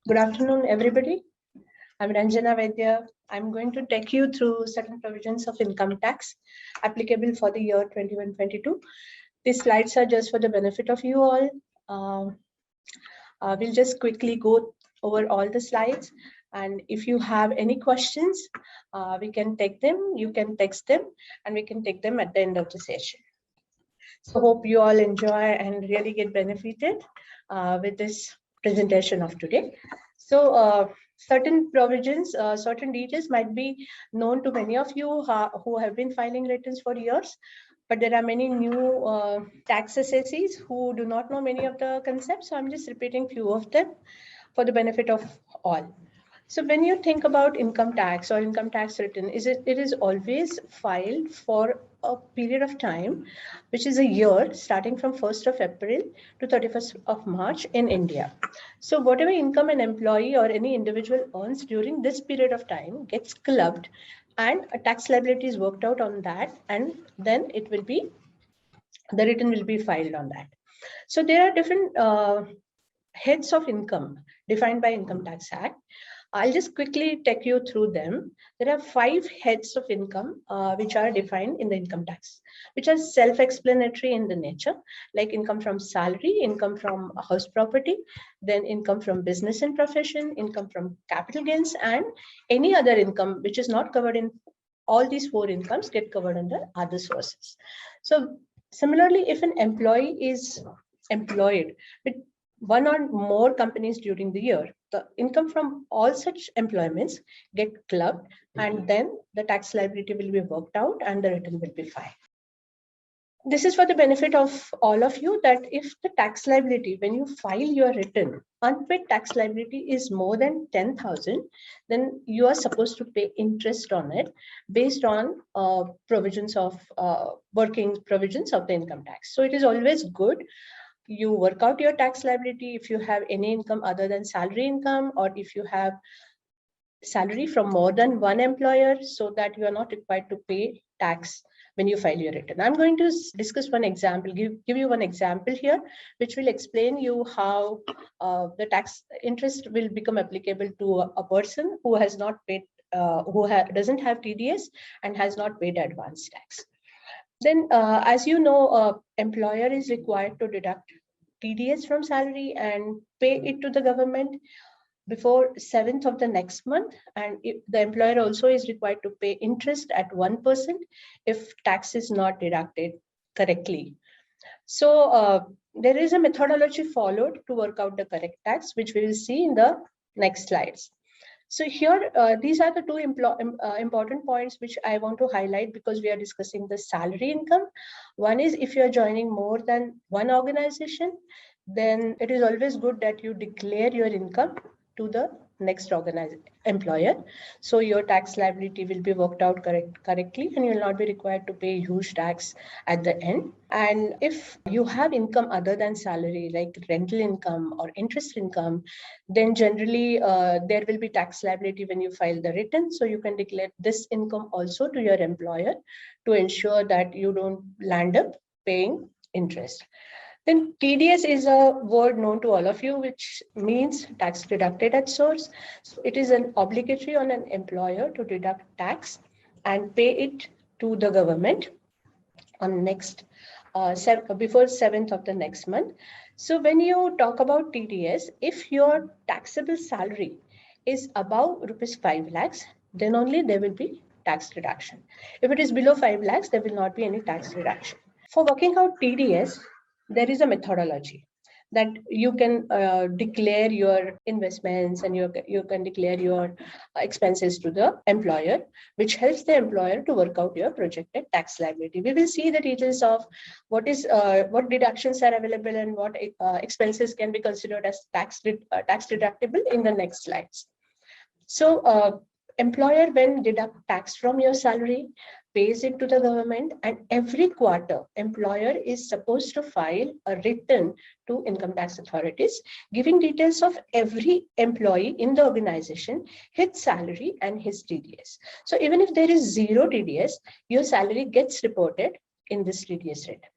Good afternoon, everybody. I'm Ranjana Vaidya. I'm going to take you through certain provisions of income tax applicable for the year 21-22. These slides are just for the benefit of you all. We'll just quickly go over all the slides. And if you have any questions, we can take them, you can text them, and we can take them at the end of the session. So hope you all enjoy and really get benefited with this presentation of today. So certain provisions, certain details might be known to many of you who have been filing returns for years, but there are many new tax assessees who do not know many of the concepts. So I'm just repeating few of them for the benefit of all. So when you think about income tax or income tax return, it is always filed for a period of time, which is a year starting from 1st of April to 31st of March in India. So whatever income an employee or any individual earns during this period of time gets clubbed and a tax liability is worked out on that, and then the return will be filed on that. So there are different heads of income defined by Income Tax Act. I'll just quickly take you through them. There are 5 heads of income which are defined in the income tax, which are self-explanatory in the nature, like income from salary, income from house property, then income from business and profession, income from capital gains, and any other income which is not covered in all these 4 incomes get covered under other sources. So similarly, if an employee is employed with one or more companies during the year, the income from all such employments get clubbed, and then the tax liability will be worked out and the return will be filed. This is for the benefit of all of you, that if the tax liability, when you file your return, unpaid tax liability is more than 10,000, then you are supposed to pay interest on it based on provisions of working provisions of the income tax. So it is always good you work out your tax liability if you have any income other than salary income, or if you have salary from more than one employer, so that you are not required to pay tax when you file your return. I'm going to discuss one example, give you one example here, which will explain you how the tax interest will become applicable to a person who has not paid, doesn't have TDS and has not paid advance tax. Then, as you know, employer is required to deduct TDS from salary and pay it to the government before 7th of the next month. And the employer also is required to pay interest at 1% if tax is not deducted correctly. So there is a methodology followed to work out the correct tax, which we will see in the next slides. So here, these are the 2 important points which I want to highlight, because we are discussing the salary income. One is, if you are joining more than one organization, then it is always good that you declare your income to the next employer. So your tax liability will be worked out correctly, and you will not be required to pay huge tax at the end. And if you have income other than salary, like rental income or interest income, then generally there will be tax liability when you file the return. So you can declare this income also to your employer to ensure that you don't land up paying interest. Then TDS is a word known to all of you, which means tax deducted at source. So it is an obligatory on an employer to deduct tax and pay it to the government on next before 7th of the next month. So when you talk about TDS, if your taxable salary is above rupees 5 lakhs, then only there will be tax deduction. If it is below 5 lakhs, there will not be any tax deduction. For working out TDS, there is a methodology that you can declare your investments, and you can declare your expenses to the employer, which helps the employer to work out your projected tax liability. We will see the details of what deductions are available and what expenses can be considered as tax deductible in the next slides. So employer, when deduct tax from your salary, pays it to the government, and every quarter employer is supposed to file a return to income tax authorities giving details of every employee in the organization, his salary and his TDS. So even if there is 0 TDS, your salary gets reported in this TDS return.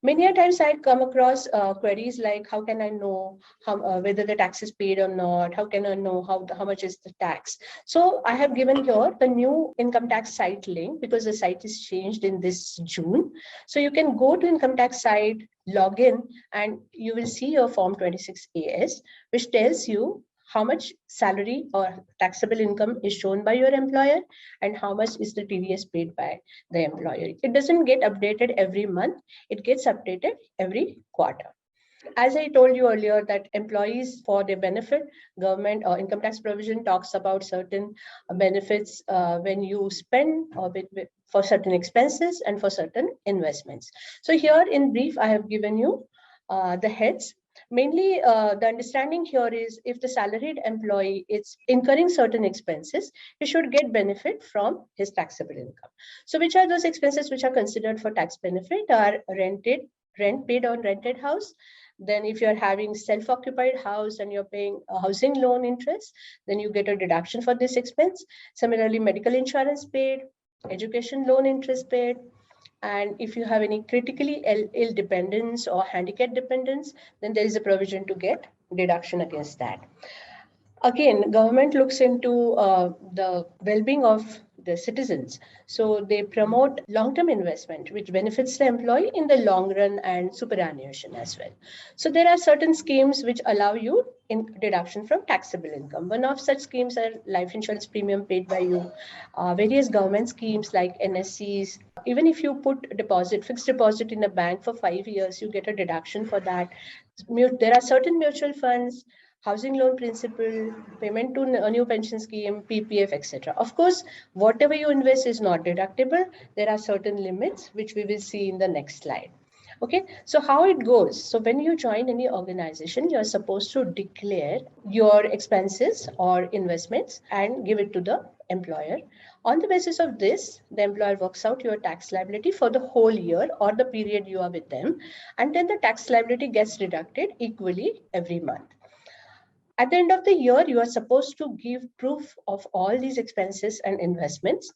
Many a times I come across queries like, how can I know whether the tax is paid or not? How can I know how much is the tax? So I have given here the new income tax site link, because the site is changed in this June. So you can go to income tax site, log in, and you will see your form 26AS, which tells you how much salary or taxable income is shown by your employer and how much is the TDS paid by the employer. It doesn't get updated every month. It gets updated every quarter. As I told you earlier, that employees, for their benefit, government or income tax provision talks about certain benefits when you spend or for certain expenses and for certain investments. So here in brief, I have given you the heads. Mainly, the understanding here is, if the salaried employee is incurring certain expenses, he should get benefit from his taxable income. So which are those expenses which are considered for tax benefit? Are rent paid on rented house. Then if you're having self-occupied house and you're paying a housing loan interest, then you get a deduction for this expense. Similarly, medical insurance paid, education loan interest paid. And if you have any critically ill dependents or handicap dependents, then there is a provision to get deduction against that. Again, government looks into the well-being of the citizens. So they promote long-term investment, which benefits the employee in the long run and superannuation as well. So there are certain schemes which allow you in deduction from taxable income. One of such schemes are life insurance premium paid by you, various government schemes like NSCs. Even if you put fixed deposit in a bank for 5 years, you get a deduction for that. There are certain mutual funds, housing loan principal, payment to a new pension scheme, PPF, etc. Of course, whatever you invest is not deductible. There are certain limits, which we will see in the next slide. Okay, so how it goes. So when you join any organization, you're supposed to declare your expenses or investments and give it to the employer. On the basis of this, the employer works out your tax liability for the whole year or the period you are with them. And then the tax liability gets deducted equally every month. At the end of the year, you are supposed to give proof of all these expenses and investments,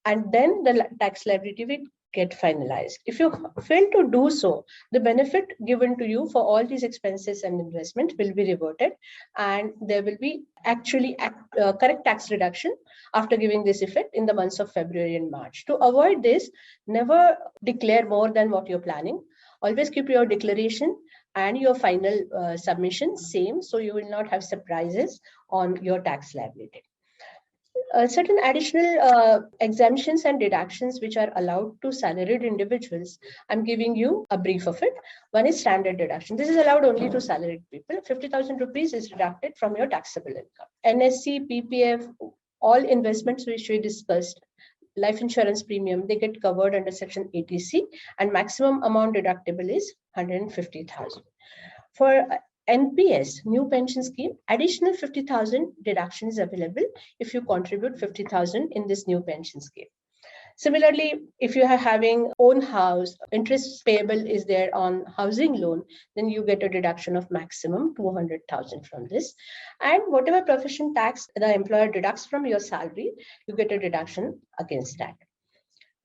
and then the tax liability will get finalized. If you fail to do so, the benefit given to you for all these expenses and investment will be reverted, and there will be actually correct tax reduction after giving this effect in the months of February and March. To avoid this, never declare more than what you're planning. Always keep your declaration and your final submission same, so you will not have surprises on your tax liability. Certain additional exemptions and deductions which are allowed to salaried individuals. I'm giving you a brief of it. One is standard deduction. This is allowed only to salaried people. 50,000 rupees is deducted from your taxable income. NSC, PPF, all investments which we discussed, life insurance premium, they get covered under section 80C, and maximum amount deductible is 150,000. For NPS, new pension scheme, additional 50,000 deduction is available if you contribute 50,000 in this new pension scheme. Similarly, if you are having own house, interest payable is there on housing loan, then you get a deduction of maximum 200,000 from this. And whatever profession tax the employer deducts from your salary, you get a deduction against that.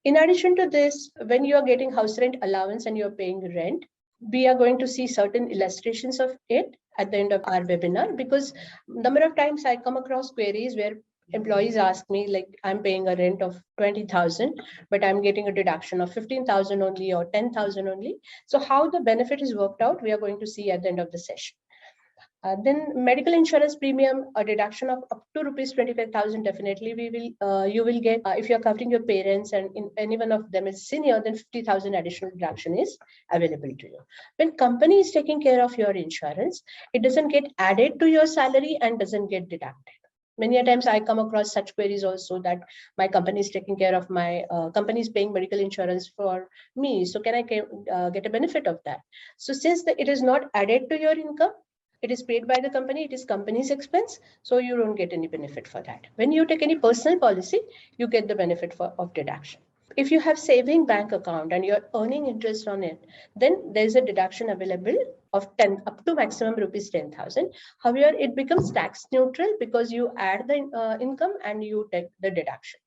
In addition to this, when you are getting house rent allowance and you're paying rent, we are going to see certain illustrations of it at the end of our webinar, because number of times I come across queries where employees ask me, like, I'm paying a rent of 20,000, but I'm getting a deduction of 15,000 only or 10,000 only. So how the benefit is worked out, we are going to see at the end of the session. Then medical insurance premium, a deduction of up to rupees 25,000 definitely you will get if you're covering your parents and any one of them is senior, then 50,000 additional deduction is available to you. When company is taking care of your insurance, it doesn't get added to your salary and doesn't get deducted. Many a times I come across such queries also, that my company is taking care of my company is paying medical insurance for me. So can I get a benefit of that? So since it is not added to your income, it is paid by the company, it is company's expense, so you don't get any benefit for that. When you take any personal policy, you get the benefit of deduction. If you have saving bank account and you're earning interest on it, then there's a deduction available of 10 up to maximum rupees 10,000. However, it becomes tax neutral because you add the income and you take the deduction.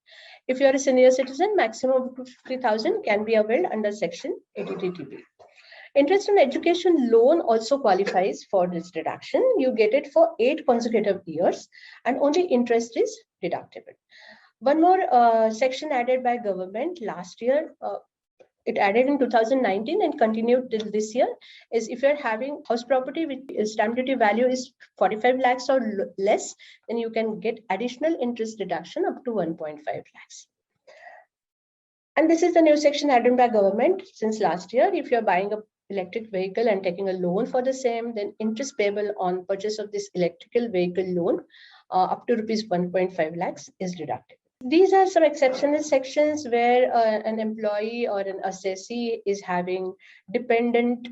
If you're a senior citizen, maximum 50,000 can be availed under section 83TB. Interest on education loan also qualifies for this deduction. You get it for 8 consecutive years and only interest is deductible. One more section added by government last year, it added in 2019 and continued till this year, is if you're having house property which is stamp duty value is 45 lakhs or less, then you can get additional interest deduction up to 1.5 lakhs. And this is the new section added by government since last year. If you're buying a electric vehicle and taking a loan for the same, then interest payable on purchase of this electrical vehicle loan up to rupees 1.5 lakhs is deducted. These are some exceptional sections where an employee or an assessee is having dependent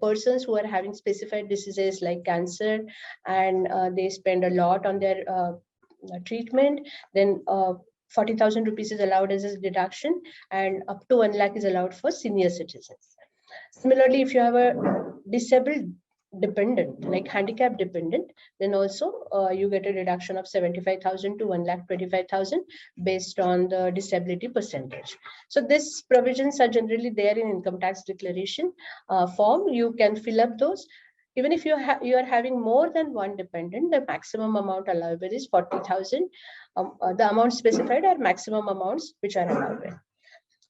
persons who are having specified diseases like cancer, and they spend a lot on their treatment. Then 40,000 rupees is allowed as a deduction, and up to 1 lakh is allowed for senior citizens. Similarly, if you have a disabled dependent, like handicap dependent, then also you get a reduction of 75,000 to 1,25,000 based on the disability percentage. So these provisions are generally there in income tax declaration form. You can fill up those. Even if you are having more than one dependent, the maximum amount allowable is 40,000. The amounts specified are maximum amounts which are allowable.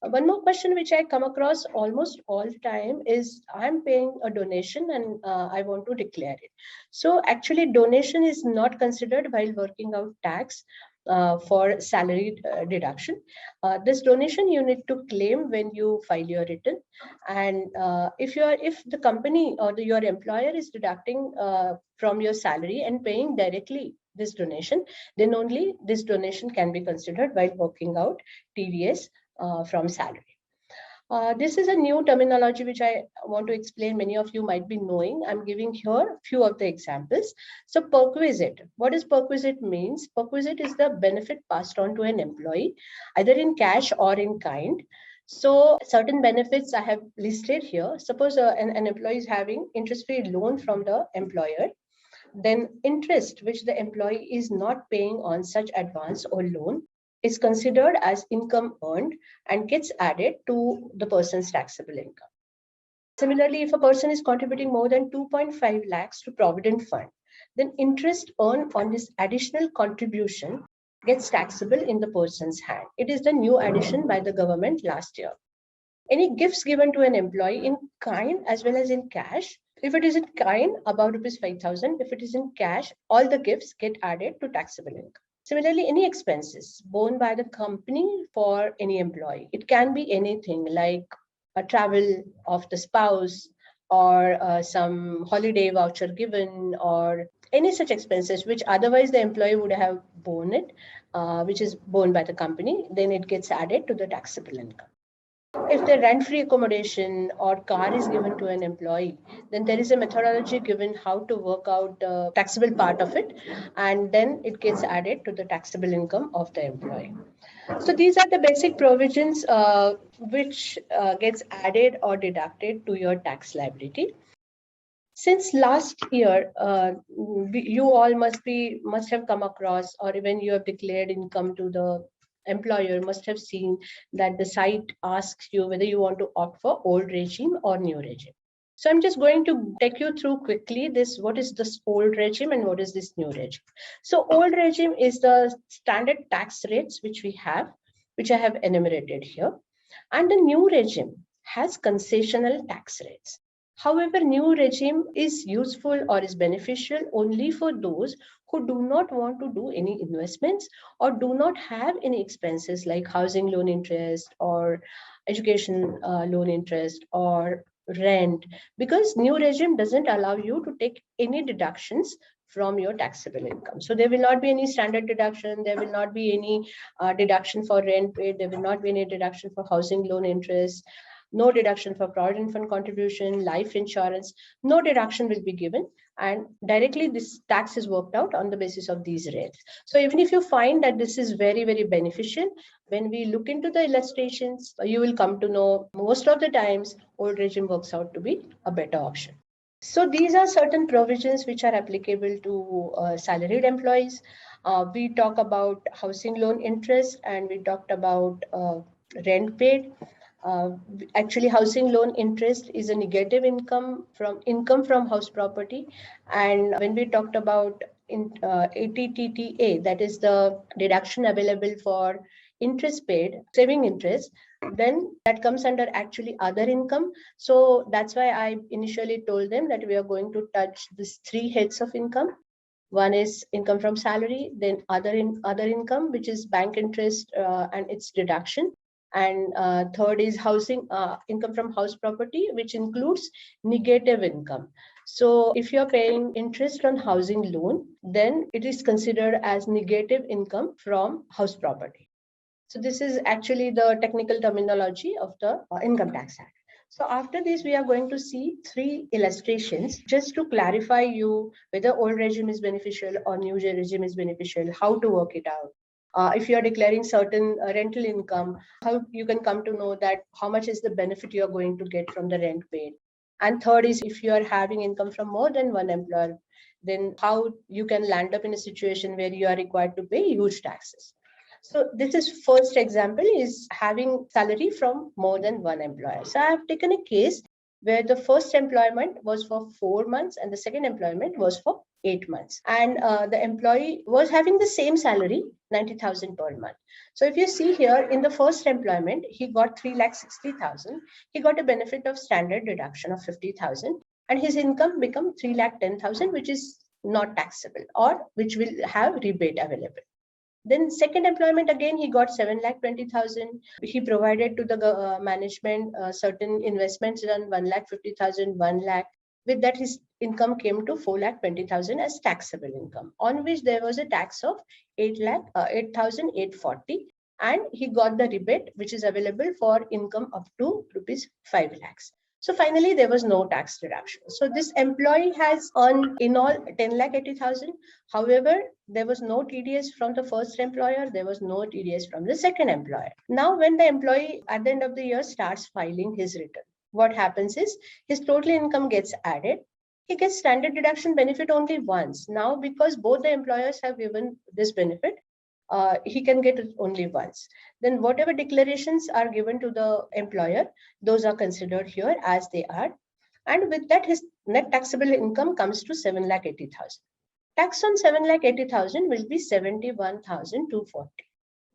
One more question which I come across almost all the time is I'm paying a donation and I want to declare it. So actually donation is not considered while working out tax for salary deduction. This donation you need to claim when you file your return. And if the company or your employer is deducting from your salary and paying directly this donation, then only this donation can be considered while working out TDS from salary. This is a new terminology which I want to explain. Many of you might be knowing. I'm giving here a few of the examples. So perquisite. What does perquisite means? Perquisite is the benefit passed on to an employee, either in cash or in kind. So certain benefits I have listed here. Suppose an employee is having interest-free loan from the employer. Then interest which the employee is not paying on such advance or loan is considered as income earned and gets added to the person's taxable income. Similarly, if a person is contributing more than 2.5 lakhs to Provident Fund, then interest earned on this additional contribution gets taxable in the person's hand. It is the new addition by the government last year. Any gifts given to an employee in kind as well as in cash, if it is in kind, about rupees 5,000. If it is in cash, all the gifts get added to taxable income. Similarly, any expenses borne by the company for any employee. It can be anything like a travel of the spouse or some holiday voucher given or any such expenses which otherwise the employee would have borne it, which is borne by the company, then it gets added to the taxable income. If the rent-free accommodation or car is given to an employee, then there is a methodology given how to work out the taxable part of it, and then it gets added to the taxable income of the employee. So these are the basic provisions which gets added or deducted to your tax liability. Since last year, you all must have come across, or even you have declared income to the employer, must have seen that the site asks you whether you want to opt for old regime or new regime. So I'm just going to take you through quickly what is this old regime and what is this new regime. So old regime is the standard tax rates which we have, which I have enumerated here. And the new regime has concessional tax rates. However, new regime is useful or is beneficial only for those who do not want to do any investments or do not have any expenses like housing loan interest or education loan interest or rent, because new regime doesn't allow you to take any deductions from your taxable income. So there will not be any standard deduction, there will not be any deduction for rent paid, there will not be any deduction for housing loan interest, no deduction for Provident Fund contribution, life insurance, no deduction will be given, and directly this tax is worked out on the basis of these rates. So even if you find that this is very, very beneficial, when we look into the illustrations, you will come to know most of the times old regime works out to be a better option. So these are certain provisions which are applicable to salaried employees. We talk about housing loan interest and we talked about rent paid. Actually, housing loan interest is a negative income from house property. And when we talked about ATTTA, that is the deduction available for interest paid, saving interest, then that comes under actually other income. So that's why I initially told them that we are going to touch these three heads of income. One is income from salary, then other income, which is bank interest and its deduction. And third is housing income from house property, which includes negative income. So if you're paying interest on housing loan, then it is considered as negative income from house property. So this is actually the technical terminology of the Income Tax Act. So after this, we are going to see three illustrations just to clarify you whether old regime is beneficial or new regime is beneficial, how to work it out. If you are declaring certain rental income, how you can come to know that how much is the benefit you are going to get from the rent paid. And third is if you are having income from more than one employer, then how you can land up in a situation where you are required to pay huge taxes. So this is first example is having salary from more than one employer. So I have taken a case where the first employment was for 4 months and the second employment was for 8 months. And the employee was having the same salary, 90,000 per month. So if you see here in the first employment, he got 3,60,000. He got a benefit of standard deduction of 50,000 and his income become 3,10,000, which is not taxable or which will have rebate available. Then second employment, again, he got 7,20,000. He provided to the management certain investments done 1,50,000, 1 lakh. With that, his income came to 4,20,000 as taxable income, on which there was a tax of 8,840. And he got the rebate, which is available for income up to rupees 5 lakhs. So finally, there was no tax deduction. So this employee has earned in all 10,80,000. However, there was no TDS from the first employer. There was no TDS from the second employer. Now, when the employee at the end of the year starts filing his return, what happens is his total income gets added. He gets standard deduction benefit only once. Now, because both the employers have given this benefit, he can get it only once. Then whatever declarations are given to the employer, those are considered here as they are. And with that, his net taxable income comes to 7,80,000. Tax on 7,80,000 will be 71,240.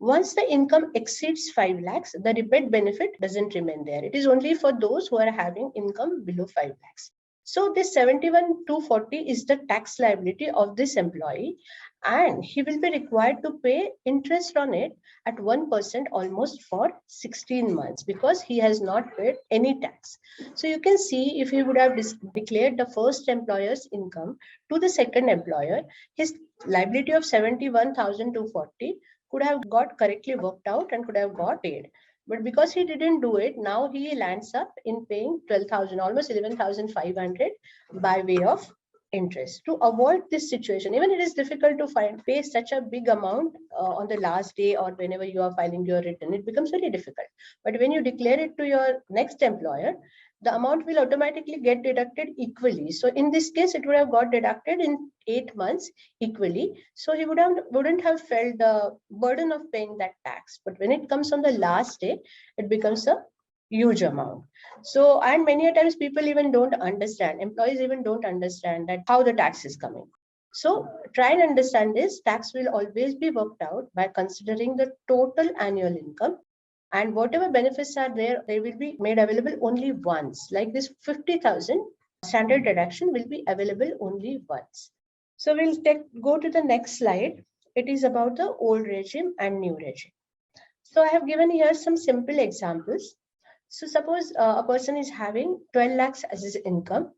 Once the income exceeds 5 lakhs, the rebate benefit doesn't remain there. It is only for those who are having income below 5 lakhs. So this 71,240 is the tax liability of this employee, and he will be required to pay interest on it at 1% almost for 16 months because he has not paid any tax. So you can see if he would have declared the first employer's income to the second employer, his liability of 71,240 could have got correctly worked out and could have got paid. But because he didn't do it, now he lands up in paying 12,000, almost 11,500 by way of interest. To avoid this situation, even it is difficult to pay such a big amount on the last day or whenever you are filing your return, it becomes very difficult. But when you declare it to your next employer, the amount will automatically get deducted equally. So in this case, it would have got deducted in 8 months equally. So he wouldn't have felt the burden of paying that tax. But when it comes on the last day, it becomes a huge amount. So, and many a times people even don't understand, employees even don't understand that how the tax is coming. So try and understand this. Tax will always be worked out by considering the total annual income, and whatever benefits are there, they will be made available only once. Like this 50,000 standard deduction will be available only once. So we'll go to the next slide. It is about the old regime and new regime. So I have given here some simple examples. So suppose a person is having 12 lakhs as his income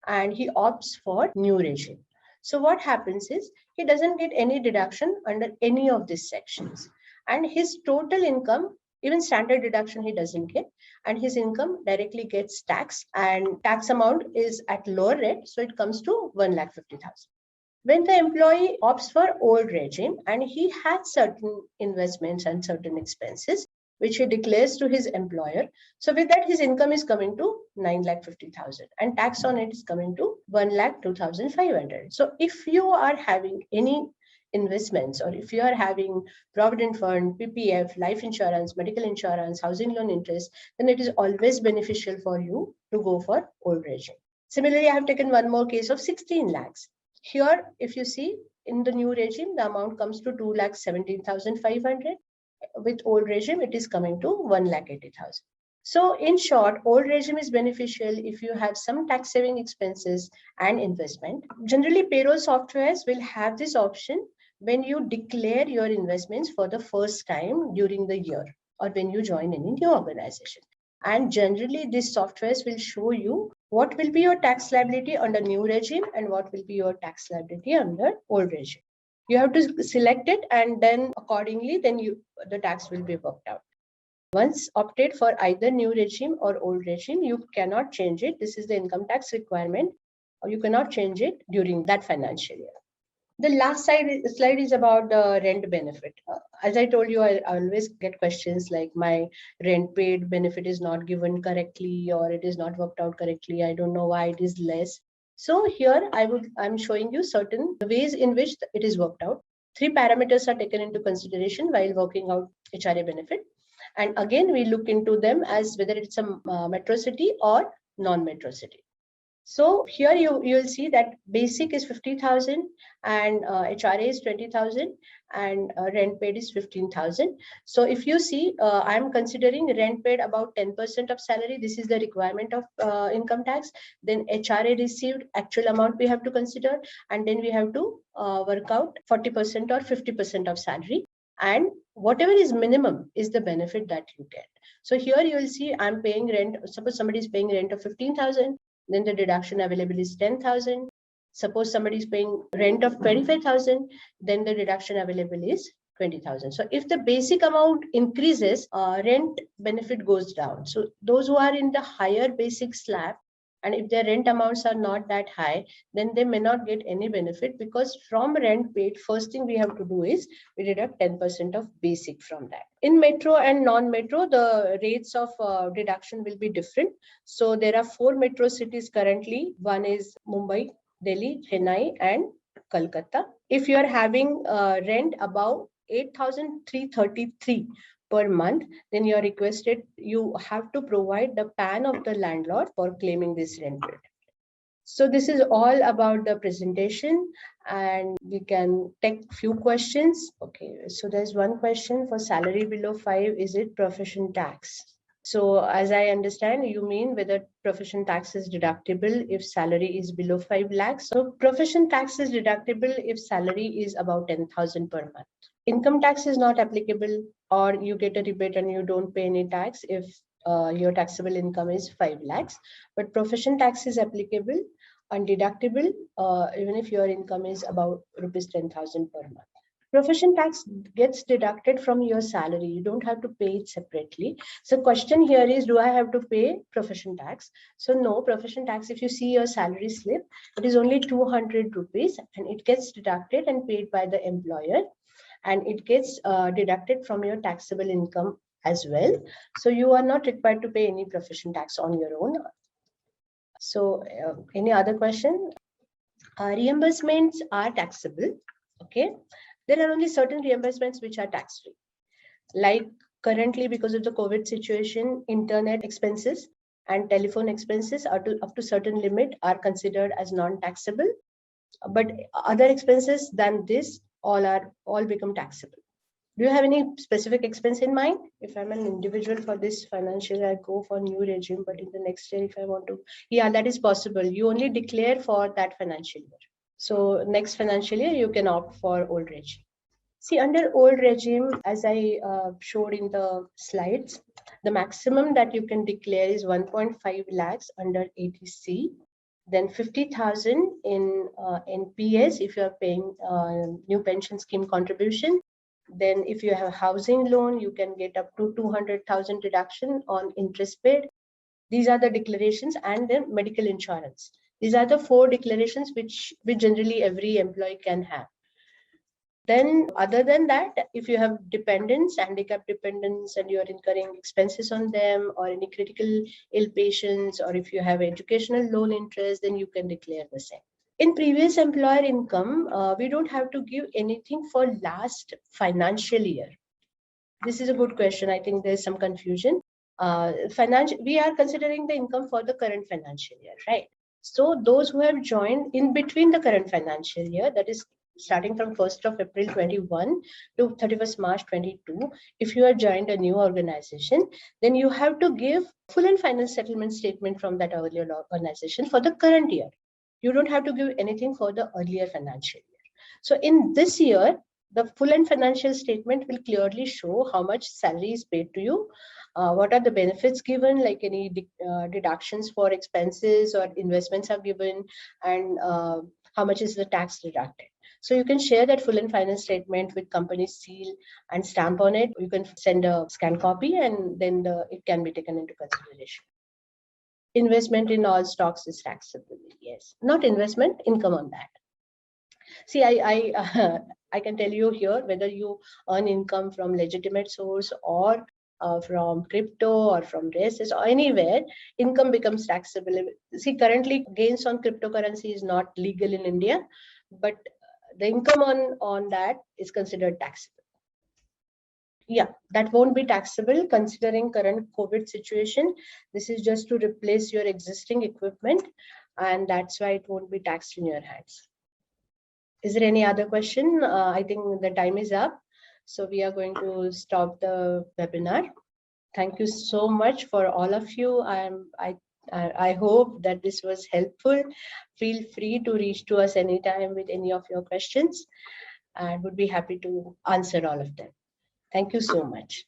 and he opts for new regime. So what happens is he doesn't get any deduction under any of these sections, and his total income, even standard deduction, he doesn't get, and his income directly gets taxed, and tax amount is at lower rate, so it comes to 1,50,000. When the employee opts for old regime and he has certain investments and certain expenses, which he declares to his employer. So with that, his income is coming to 9,50,000 and tax on it is coming to 1,02,500. So if you are having any investments, or if you are having provident fund, PPF, life insurance, medical insurance, housing loan interest, then it is always beneficial for you to go for old regime. Similarly, I have taken one more case of 16 lakhs. Here, if you see in the new regime, the amount comes to 2,17,500. With old regime, it is coming to 1,80,000. So in short, old regime is beneficial if you have some tax saving expenses and investment. Generally, payroll softwares will have this option when you declare your investments for the first time during the year or when you join any new organization. And generally, these softwares will show you what will be your tax liability under new regime and what will be your tax liability under old regime. You have to select it, and then accordingly, then the tax will be worked out. Once opted for either new regime or old regime, you cannot change it. This is the income tax requirement, or you cannot change it during that financial year. The last slide is about the rent benefit. As I told you, I always get questions like my rent paid benefit is not given correctly, or it is not worked out correctly. I don't know why it is less. So here I'm showing you certain ways in which it is worked out. 3 parameters are taken into consideration while working out HRA benefit. And again, we look into them as whether it's a metro city or non-metro city. So here you'll see that basic is 50,000 and HRA is 20,000 and rent paid is 15,000. So if you see, I'm considering rent paid about 10% of salary. This is the requirement of income tax. Then HRA received actual amount we have to consider, and then we have to work out 40% or 50% of salary. And whatever is minimum is the benefit that you get. So here you will see I'm paying rent. Suppose somebody is paying rent of 15,000, then the deduction available is 10,000. Suppose somebody is paying rent of 25,000, then the deduction available is 20,000. So if the basic amount increases, rent benefit goes down. So those who are in the higher basic slab, and if their rent amounts are not that high, then they may not get any benefit, because from rent paid, first thing we have to do is we deduct 10% of basic from that. In metro and non-metro, the rates of deduction will be different. So there are 4 metro cities currently. One is Mumbai, Delhi, Chennai, and Kolkata. If you are having rent above 8,333 per month, then you are requested, you have to provide the PAN of the landlord for claiming this rent bill. So this is all about the presentation, and we can take few questions. Okay, so there's one question for salary below 5, is it profession tax? So as I understand, you mean whether profession tax is deductible if salary is below 5 lakhs. So profession tax is deductible if salary is about 10,000 per month. Income tax is not applicable, or you get a rebate and you don't pay any tax if your taxable income is 5 lakhs. But profession tax is applicable and deductible even if your income is about rupees 10,000 per month. Profession tax gets deducted from your salary. You don't have to pay it separately. So question here is, do I have to pay profession tax? So no, profession tax, if you see your salary slip, it is only 200 rupees and it gets deducted and paid by the employer, and it gets deducted from your taxable income as well. So you are not required to pay any profession tax on your own. So any other question? Reimbursements are taxable. Okay. There are only certain reimbursements which are tax-free. Like currently, because of the COVID situation, internet expenses and telephone expenses are up to certain limit are considered as non-taxable. But other expenses than this all become taxable. Do you have any specific expense in mind? If I'm an individual for this financial year, I go for new regime, but in the next year, if I want to, yeah, that is possible. You only declare for that financial year. So next financial year, you can opt for old regime. See, under old regime, as I showed in the slides, the maximum that you can declare is 1.5 lakhs under 80C, then 50,000 in NPS if you are paying new pension scheme contribution. Then if you have a housing loan, you can get up to 200,000 deduction on interest paid. These are the declarations, and then medical insurance. These are the 4 declarations which generally every employee can have. Then other than that, if you have dependents, handicapped dependents, and you are incurring expenses on them, or any critical ill patients, or if you have educational loan interest, then you can declare the same. In previous employer income, we don't have to give anything for last financial year. This is a good question. I think there's some confusion. We are considering the income for the current financial year, right? So those who have joined in between the current financial year, that is starting from 1st of April 21 to 31st March 22, if you have joined a new organization, then you have to give full and final settlement statement from that earlier organization for the current year. You don't have to give anything for the earlier financial year. So in this year, the full and financial statement will clearly show how much salary is paid to you, what are the benefits given, like any deductions for expenses or investments are given, and how much is the tax deducted. So you can share that full and final statement with company seal and stamp on it. You can send a scan copy and then it can be taken into consideration. Investment in all stocks is taxable. Yes, not investment, income on that. See, I can tell you here whether you earn income from legitimate source or from crypto or from races or anywhere, income becomes taxable. See, currently gains on cryptocurrency is not legal in India, but the income on that is considered taxable. Yeah, that won't be taxable considering current COVID situation. This is just to replace your existing equipment, and that's why it won't be taxed in your hands. Is there any other question? I think the time is up. So we are going to stop the webinar. Thank you so much for all of you. I hope that this was helpful. Feel free to reach to us anytime with any of your questions. I would be happy to answer all of them. Thank you so much.